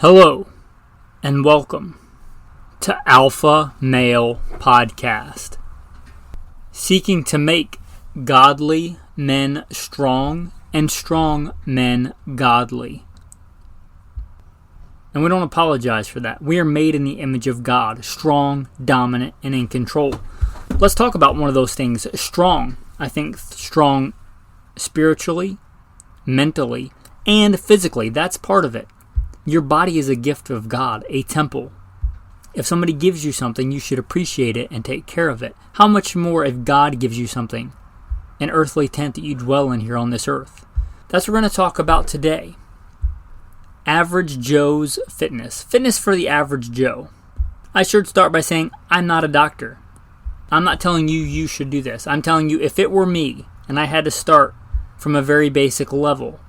Hello, and welcome to Alpha Male Podcast, seeking to make godly men strong and strong men godly. And we don't apologize for that. We are made in the image of God, strong, dominant, and in control. Let's talk about one of those things. Strong. I think strong spiritually, mentally, and physically. That's part of it. Your body is a gift of God, a temple. If somebody gives you something, you should appreciate it and take care of it. How much more if God gives you something, an earthly tent that you dwell in here on this earth? That's what we're going to talk about today. Average Joe's fitness. Fitness for the average Joe. I should start by saying I'm not a doctor. I'm not telling you you should do this. I'm telling you if it were me and I had to start from a very basic level,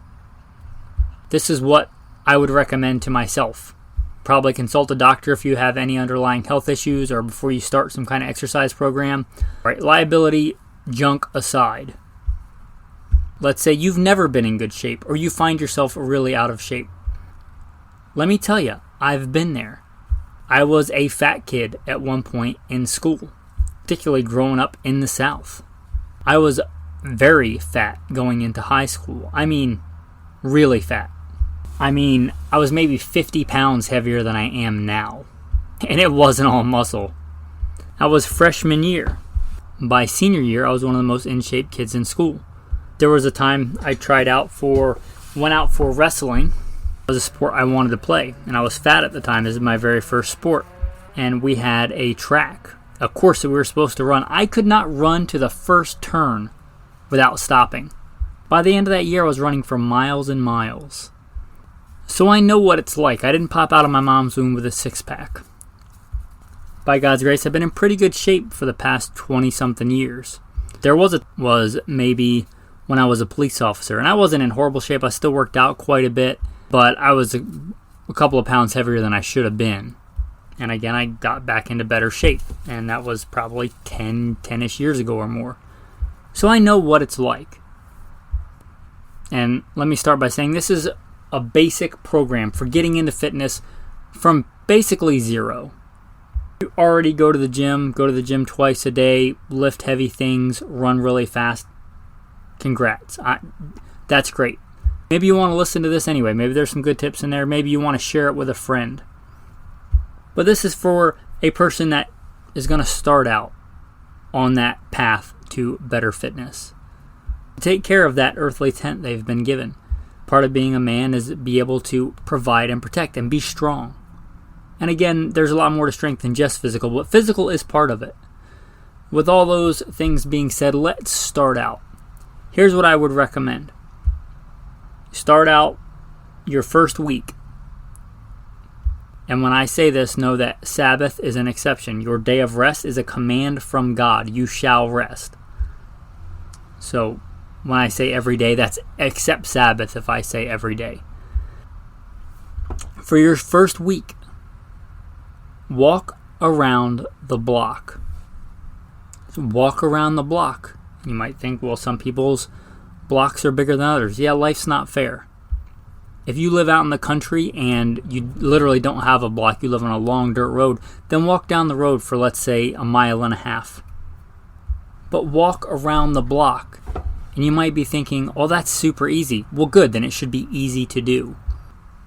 this is what I would recommend to myself. Probably consult a doctor if you have any underlying health issues or before you start some kind of exercise program. All right, liability junk aside. Let's say you've never been in good shape or you find yourself really out of shape. Let me tell you, I've been there. I was a fat kid at one point in school, particularly growing up in the South. I was very fat going into high school. I mean, really fat. I was maybe 50 pounds heavier than I am now. And it wasn't all muscle. That was freshman year. By senior year, I was one of the most in-shape kids in school. There was a time I went out for wrestling. It was a sport I wanted to play. And I was fat at the time. This is my very first sport. And we had a track, a course that we were supposed to run. I could not run to the first turn without stopping. By the end of that year, I was running for miles and miles. So I know what it's like. I didn't pop out of my mom's womb with a six-pack. By God's grace, I've been in pretty good shape for the past 20-something years. There was maybe when I was a police officer, and I wasn't in horrible shape. I still worked out quite a bit, but I was a couple of pounds heavier than I should have been. And again, I got back into better shape, and that was probably 10-ish years ago or more. So I know what it's like. And let me start by saying this is a basic program for getting into fitness from basically zero. You already go to the gym twice a day, lift heavy things, run really fast. Congrats. That's great. Maybe you want to listen to this anyway. Maybe there's some good tips in there. Maybe you want to share it with a friend. But this is for a person that is going to start out on that path to better fitness. Take care of that earthly tent they've been given. Part of being a man is be able to provide and protect and be strong. And again, there's a lot more to strength than just physical, but physical is part of it. With all those things being said, let's start out. Here's what I would recommend. Start out your first week. And when I say this, know that Sabbath is an exception. Your day of rest is a command from God. You shall rest. So when I say every day, that's except Sabbath if I say every day. For your first week, walk around the block. Walk around the block. You might think, well, some people's blocks are bigger than others. Yeah, life's not fair. If you live out in the country and you literally don't have a block, you live on a long dirt road, then walk down the road for, let's say, 1.5 miles. But walk around the block. And you might be thinking, oh, that's super easy. Well, good, then it should be easy to do.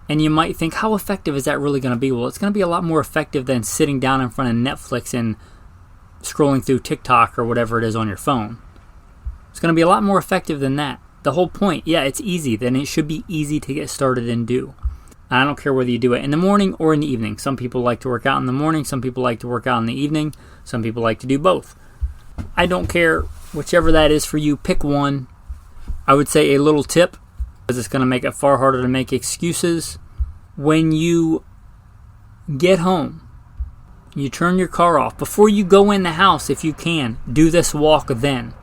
And you might think, how effective is that really going to be? Well, it's going to be a lot more effective than sitting down in front of Netflix and scrolling through TikTok or whatever it is on your phone. It's going to be a lot more effective than that. The whole point, yeah, it's easy. Then it should be easy to get started and do. And I don't care whether you do it in the morning or in the evening. Some people like to work out in the morning. Some people like to work out in the evening. Some people like to do both. I don't care. Whichever that is for you, pick one. I would say a little tip, because it's going to make it far harder to make excuses. When you get home, you turn your car off. Before you go in the house, if you can, do this walk then.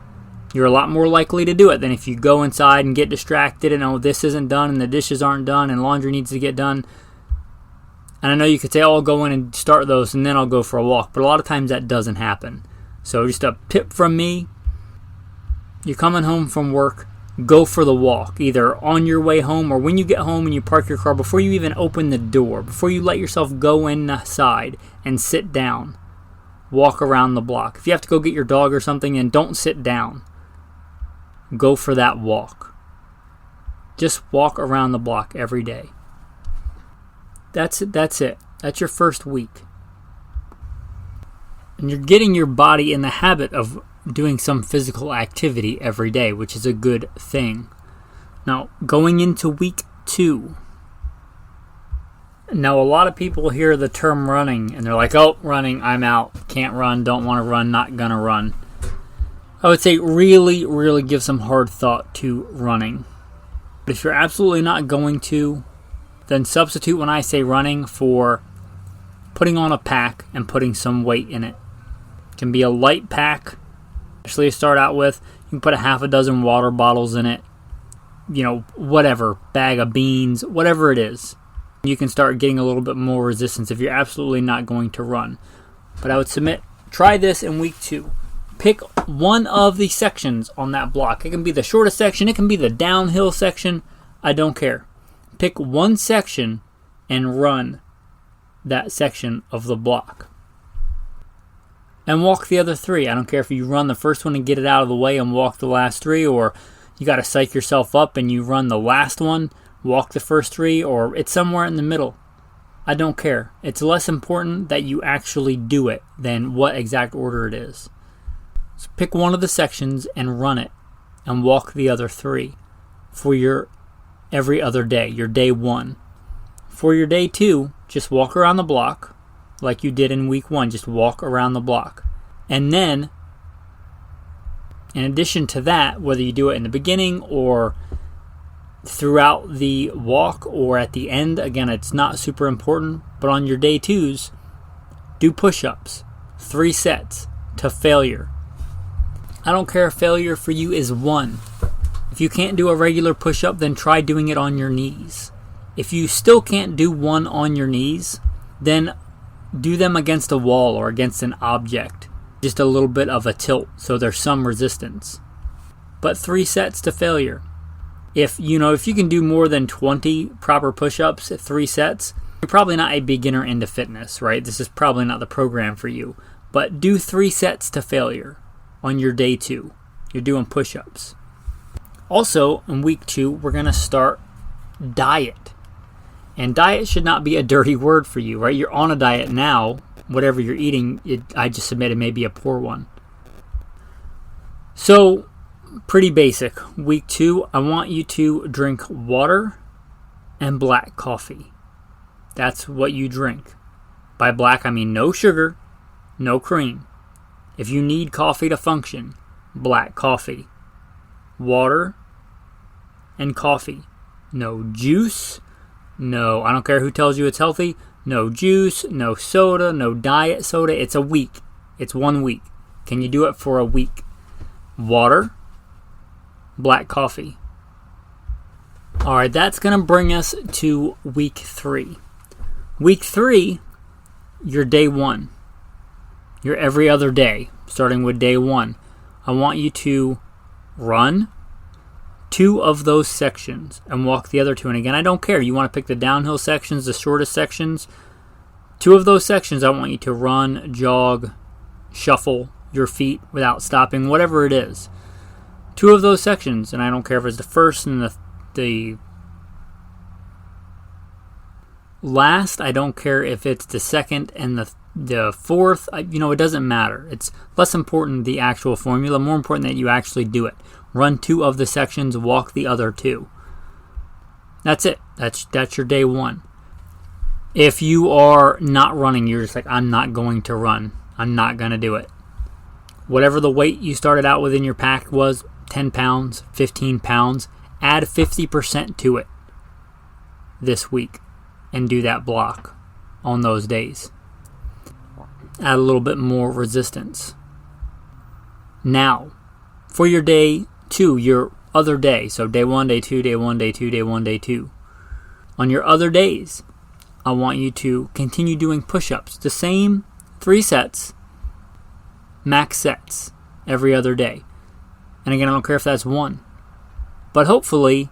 You're a lot more likely to do it than if you go inside and get distracted and, oh, this isn't done and the dishes aren't done and laundry needs to get done. And I know you could say, oh, I'll go in and start those and then I'll go for a walk. But a lot of times that doesn't happen. So just a tip from me. You're coming home from work. go for the walk, either on your way home or when you get home and you park your car, before you even open the door, before you let yourself go inside and sit down. Walk around the block. If you have to go get your dog or something, then don't sit down. Go for that walk. Just walk around the block every day. That's it. That's your first week. And you're getting your body in the habit of doing some physical activity every day, which is a good thing. Now, going into week 2. Now, a lot of people hear the term running, and they're like, oh, running, I'm out. Can't run, don't want to run, not gonna run. I would say really, really give some hard thought to running. But if you're absolutely not going to, then substitute when I say running for putting on a pack and putting some weight in it. It can be a light pack, especially to start out with. You can put a half a dozen water bottles in it. Whatever, bag of beans, whatever it is. You can start getting a little bit more resistance if you're absolutely not going to run. But I would submit, try this in week 2. Pick one of the sections on that block. It can be the shortest section. It can be the downhill section. I don't care. Pick one section and run that section of the block. And walk the other 3. I don't care if you run the first one and get it out of the way and walk the last 3, or you got to psych yourself up and you run the last one, walk the first 3, or it's somewhere in the middle. I don't care. It's less important that you actually do it than what exact order it is. So pick one of the sections and run it and walk the other 3 for your every other day, your day 1. For your day 2, just walk around the block like you did in week 1. Just walk around the block. And then, in addition to that, whether you do it in the beginning or throughout the walk or at the end, again, it's not super important, but on your day 2s, do push-ups, 3 sets to failure. I don't care if failure for you is 1. If you can't do a regular push-up, then try doing it on your knees. If you still can't do 1 on your knees, then do them against a wall or against an object. Just a little bit of a tilt, so there's some resistance. But 3 sets to failure. If you can do more than 20 proper push-ups at 3 sets, you're probably not a beginner into fitness, right? This is probably not the program for you. But do 3 sets to failure on your day 2. You're doing push-ups. Also, in week 2, we're going to start diet. And diet should not be a dirty word for you, right? You're on a diet now. Whatever you're eating, I just submit it may be a poor one. So, pretty basic. Week 2, I want you to drink water and black coffee. That's what you drink. By black, I mean no sugar, no cream. If you need coffee to function, black coffee. Water and coffee. No juice. No, I don't care who tells you it's healthy. No juice, no soda, no diet soda. It's a week. It's 1 week. Can you do it for a week? Water, black coffee. Alright, that's going to bring us to week 3. Week 3, your day 1. Your every other day, starting with day 1. I want you to run 2 of those sections and walk the other 2. And again, I don't care. You want to pick the downhill sections, the shortest sections. 2 of those sections, I want you to run, jog, shuffle your feet without stopping, whatever it is. 2 of those sections, and I don't care if it's the first and the last. I don't care if it's the second and the fourth. It doesn't matter. It's less important the actual formula, more important that you actually do it. Run 2 of the sections, walk the other 2. That's it. That's your day 1. If you are not running, you're just like, I'm not going to run. I'm not going to do it. Whatever the weight you started out with in your pack was, 10 pounds, 15 pounds, add 50% to it this week and do that block on those days. Add a little bit more resistance. Now, for your day 2, your other day, so day 1, day 2, day 1, day 2, day 1, day 2. On your other days, I want you to continue doing push-ups. The same 3 sets, max sets, every other day. And again, I don't care if that's 1. But hopefully,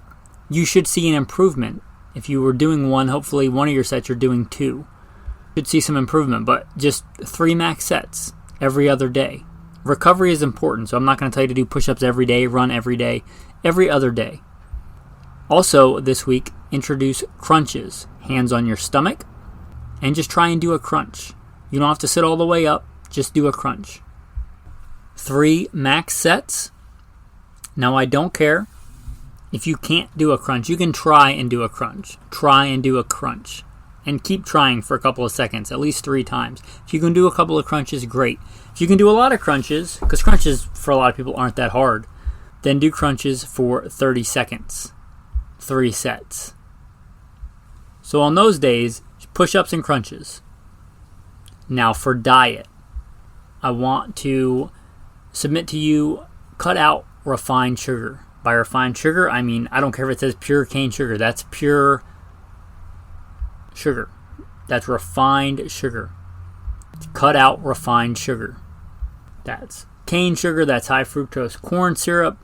you should see an improvement. If you were doing one, hopefully one of your sets you're doing 2. You should see some improvement, but just 3 max sets every other day. Recovery is important, so I'm not going to tell you to do push-ups every day, run every day, every other day. Also, this week, introduce crunches. Hands on your stomach, and just try and do a crunch. You don't have to sit all the way up, just do a crunch. 3 max sets. Now, I don't care if you can't do a crunch. You can try and do a crunch. Try and do a crunch. And keep trying for a couple of seconds, at least 3 times. If you can do a couple of crunches, great. If you can do a lot of crunches, because crunches for a lot of people aren't that hard, then do crunches for 30 seconds. 3 sets. So on those days, push-ups and crunches. Now for diet, I want to submit to you, cut out refined sugar. By refined sugar, I mean, I don't care if it says pure cane sugar. That's pure sugar. That's refined sugar. Cut out refined sugar. That's cane sugar, that's high fructose corn syrup,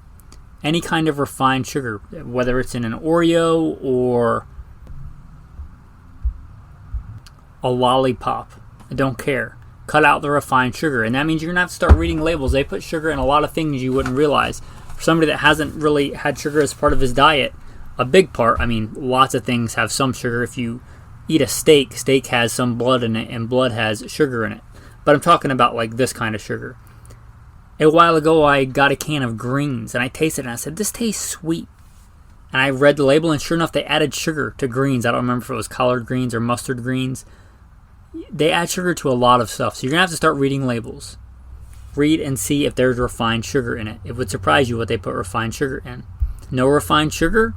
any kind of refined sugar, whether it's in an Oreo or a lollipop. I don't care. Cut out the refined sugar. And that means you're going to have to start reading labels. They put sugar in a lot of things you wouldn't realize. For somebody that hasn't really had sugar as part of his diet, a big part, I mean, lots of things have some sugar. If you eat a steak, steak has some blood in it, and blood has sugar in it. But I'm talking about like this kind of sugar. A while ago, I got a can of greens, and I tasted it, and I said, this tastes sweet. And I read the label, and sure enough, they added sugar to greens. I don't remember if it was collard greens or mustard greens. They add sugar to a lot of stuff, so you're going to have to start reading labels. Read and see if there's refined sugar in it. It would surprise you what they put refined sugar in. No refined sugar,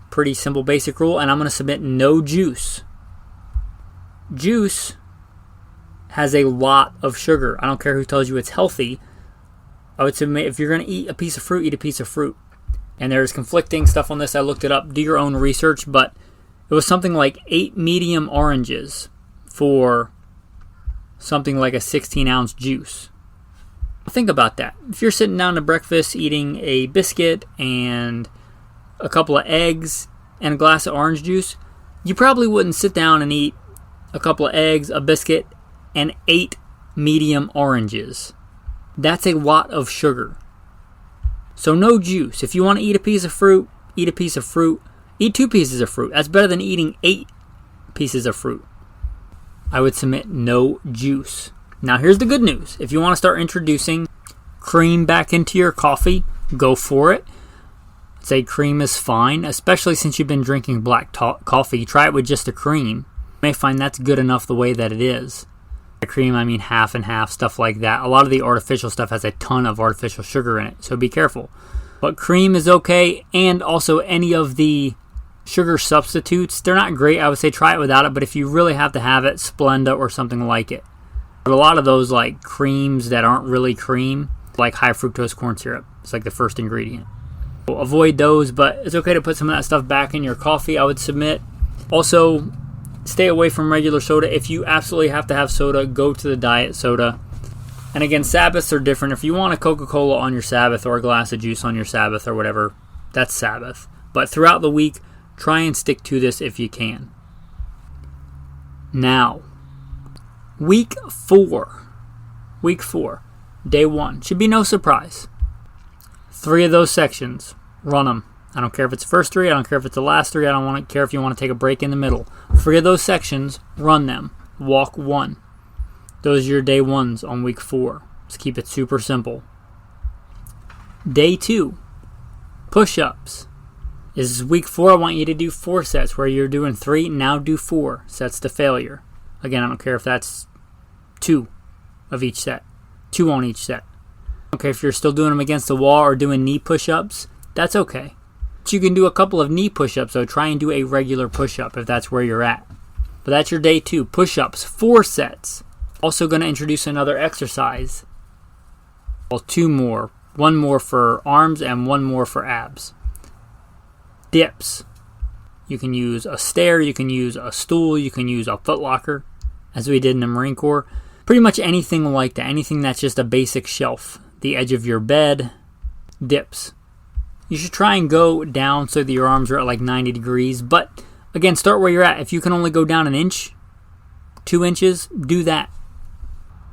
pretty simple basic rule, and I'm going to submit no juice. Juice has a lot of sugar. I don't care who tells you it's healthy. I would submit if you're going to eat a piece of fruit, eat a piece of fruit. And there's conflicting stuff on this. I looked it up. Do your own research, but it was something like 8 medium oranges for something like a 16-ounce juice. Think about that. If you're sitting down to breakfast eating a biscuit and a couple of eggs and a glass of orange juice, you probably wouldn't sit down and eat a couple of eggs, a biscuit, and 8 medium oranges. That's a lot of sugar. So no juice. If you want to eat a piece of fruit, eat a piece of fruit. Eat 2 pieces of fruit. That's better than eating 8 pieces of fruit. I would submit no juice. Now here's the good news. If you want to start introducing cream back into your coffee, go for it. I'd say cream is fine, especially since you've been drinking black coffee. Try it with just a cream. You may find that's good enough the way that it is. By cream, I mean half and half, stuff like that. A lot of the artificial stuff has a ton of artificial sugar in it, so be careful. But cream is okay, and also any of the sugar substitutes, they're not great. I would say try it without it, but if you really have to have it, Splenda or something like it. But a lot of those like creams that aren't really cream, like high fructose corn syrup. It's like the first ingredient. So avoid those, but it's okay to put some of that stuff back in your coffee, I would submit. Also, stay away from regular soda. If you absolutely have to have soda, go to the diet soda. And again, Sabbaths are different. If you want a Coca-Cola on your Sabbath or a glass of juice on your Sabbath or whatever, that's Sabbath. But throughout the week, try and stick to this if you can. Now, week 4. Week 4. Day 1. Should be no surprise. 3 of those sections. Run them. I don't care if it's the first 3. I don't care if it's the last 3. I don't care if you want to take a break in the middle. 3 of those sections. Run them. Walk 1. Those are your day 1s on week 4. Let's keep it super simple. Day 2. Push-ups. This is week 4. I want you to do 4 sets. Where you're doing 3, now do 4 sets to failure. Again, I don't care if that's 2 of each set. 2 on each set. I don't care if you're still doing them against the wall or doing knee push-ups. That's okay. But you can do a couple of knee push-ups, so try and do a regular push-up if that's where you're at. But that's your day 2. Push-ups, 4 sets. Also going to introduce another exercise. Well, 2 more. 1 more for arms and 1 more for abs. Dips. You can use a stair, you can use a stool, you can use a footlocker, as we did in the Marine Corps. Pretty much anything like that. Anything that's just a basic shelf. The edge of your bed. Dips. You should try and go down so that your arms are at like 90 degrees. But again, start where you're at. If you can only go down an inch, 2 inches, do that.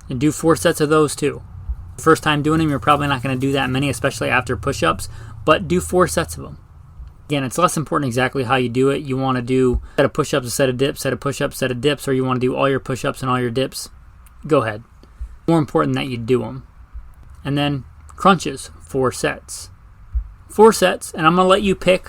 And do 4 sets of those too. First time doing them, you're probably not going to do that many, especially after push-ups. But do 4 sets of them. Again, it's less important exactly how you do it. You want to do a set of push-ups, a set of dips, set of push-ups, set of dips, or you want to do all your push-ups and all your dips. Go ahead. More important that you do them. And then crunches, 4 sets. 4 sets, and I'm going to let you pick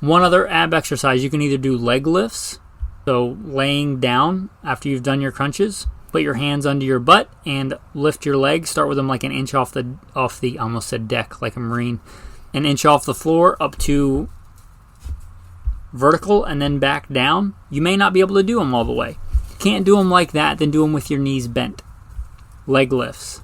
one other ab exercise. You can either do leg lifts, so laying down after you've done your crunches, put your hands under your butt and lift your legs. Start with them like an inch off the I almost said deck, like a Marine. An inch off the floor up to vertical and then back down. You may not be able to do them all the way. If you can't do them like that, then do them with your knees bent. Leg lifts.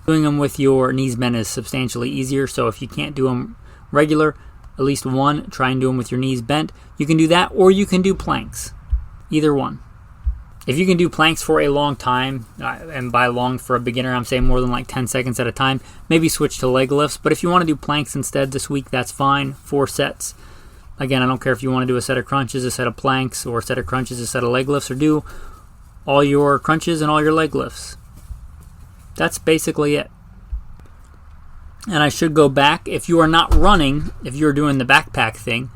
Doing them with your knees bent is substantially easier, so if you can't do them regular, at least one, try and do them with your knees bent. You can do that, or you can do planks. Either one. If you can do planks for a long time, and by long for a beginner, I'm saying more than like 10 seconds at a time, maybe switch to leg lifts. But if you want to do planks instead this week, that's fine. 4 sets. Again, I don't care if you want to do a set of crunches, a set of planks, or a set of crunches, a set of leg lifts, or do all your crunches and all your leg lifts. That's basically it. And I should go back. If you are not running, if you're doing the backpack thing,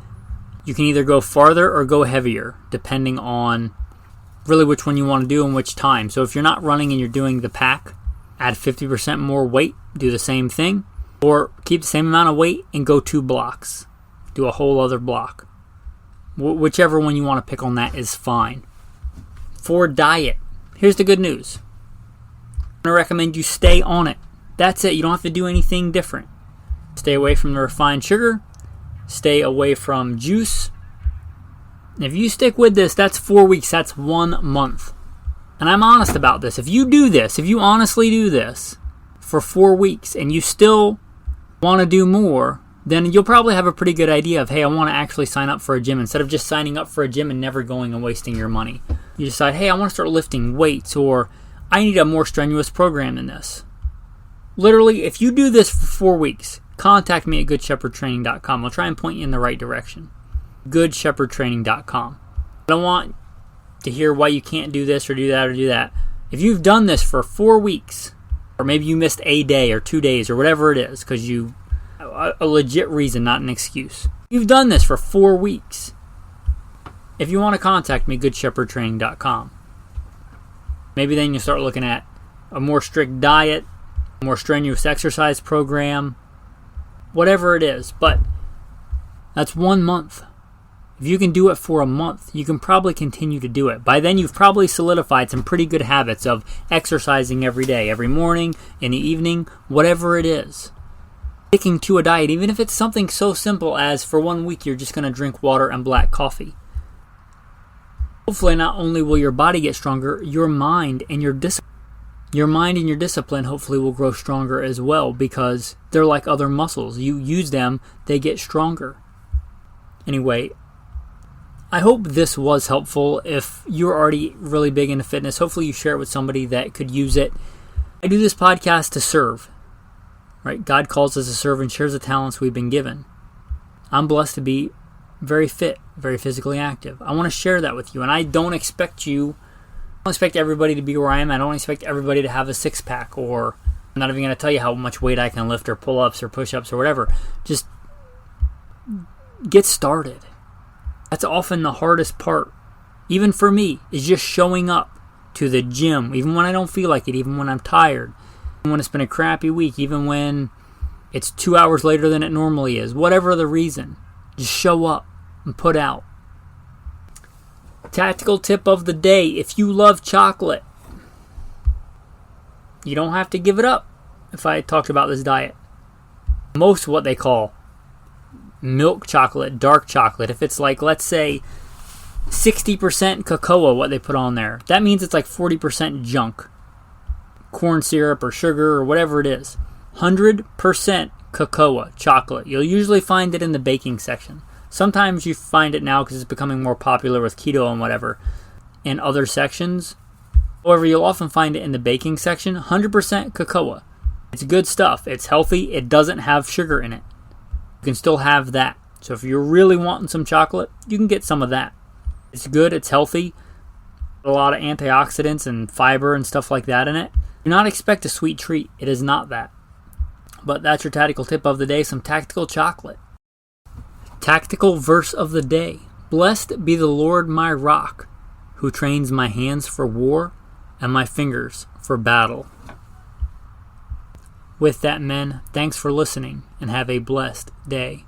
you can either go farther or go heavier, depending on really which one you want to do and which time. So if you're not running and you're doing the pack, add 50% more weight, do the same thing, or keep the same amount of weight and go 2 blocks. Do a whole other block. Whichever one you want to pick on that is fine. For diet, here's the good news. I'm going to recommend you stay on it. That's it. You don't have to do anything different. Stay away from the refined sugar. Stay away from juice. If you stick with this, that's 4 weeks. That's 1 month. And I'm honest about this. If you do this, if you honestly do this for 4 weeks and you still want to do more, then you'll probably have a pretty good idea of, hey, I want to actually sign up for a gym instead of just signing up for a gym and never going and wasting your money. You decide, hey, I want to start lifting weights, or I need a more strenuous program than this. Literally, if you do this for 4 weeks, contact me at goodshepherdtraining.com. I'll try and point you in the right direction. goodshepherdtraining.com. I don't want to hear why you can't do this or do that or do that. If you've done this for 4 weeks, or maybe you missed a day or 2 days or whatever it is, because you a legit reason, not an excuse. You've done this for 4 weeks. If you want to contact me, goodshepherdtraining.com. Maybe then you start looking at a more strict diet, a more strenuous exercise program, whatever it is. But that's 1 month. If you can do it for a month, you can probably continue to do it. By then, you've probably solidified some pretty good habits of exercising every day, every morning, in the evening, whatever it is. Sticking to a diet, even if it's something so simple as for 1 week you're just going to drink water and black coffee. Hopefully not only will your body get stronger, your mind and your discipline hopefully will grow stronger as well, because they're like other muscles. You use them, they get stronger. Anyway, I hope this was helpful. If you're already really big into fitness, hopefully you share it with somebody that could use it. I do this podcast to serve. Right? God calls us to serve and shares the talents we've been given. I'm blessed to be very fit, very physically active. I want to share that with you, and I don't expect everybody to be where I am. I don't expect everybody to have a 6-pack, or I'm not even going to tell you how much weight I can lift, or pull-ups, or push-ups, or whatever. Just get started. That's often the hardest part, even for me, is just showing up to the gym, even when I don't feel like it, even when I'm tired. Even when it's been a crappy week, even when it's 2 hours later than it normally is, whatever the reason, just show up and put out. Tactical tip of the day: if you love chocolate, you don't have to give it up. If I talked about this diet, most what they call milk chocolate, dark chocolate, if it's like, let's say 60% cocoa, what they put on there, that means it's like 40% junk. Corn syrup or sugar or whatever it is. 100% cocoa chocolate. You'll usually find it in the baking section. Sometimes you find it now because it's becoming more popular with keto and whatever in other sections. However, you'll often find it in the baking section. 100% cocoa. It's good stuff. It's healthy. It doesn't have sugar in it. You can still have that. So if you're really wanting some chocolate, you can get some of that. It's good, it's healthy, a lot of antioxidants and fiber and stuff like that in it. Do not expect a sweet treat. It is not that. But that's your tactical tip of the day, some tactical chocolate. Tactical verse of the day. Blessed be the Lord my rock, who trains my hands for war and my fingers for battle. With that, men, thanks for listening and have a blessed day.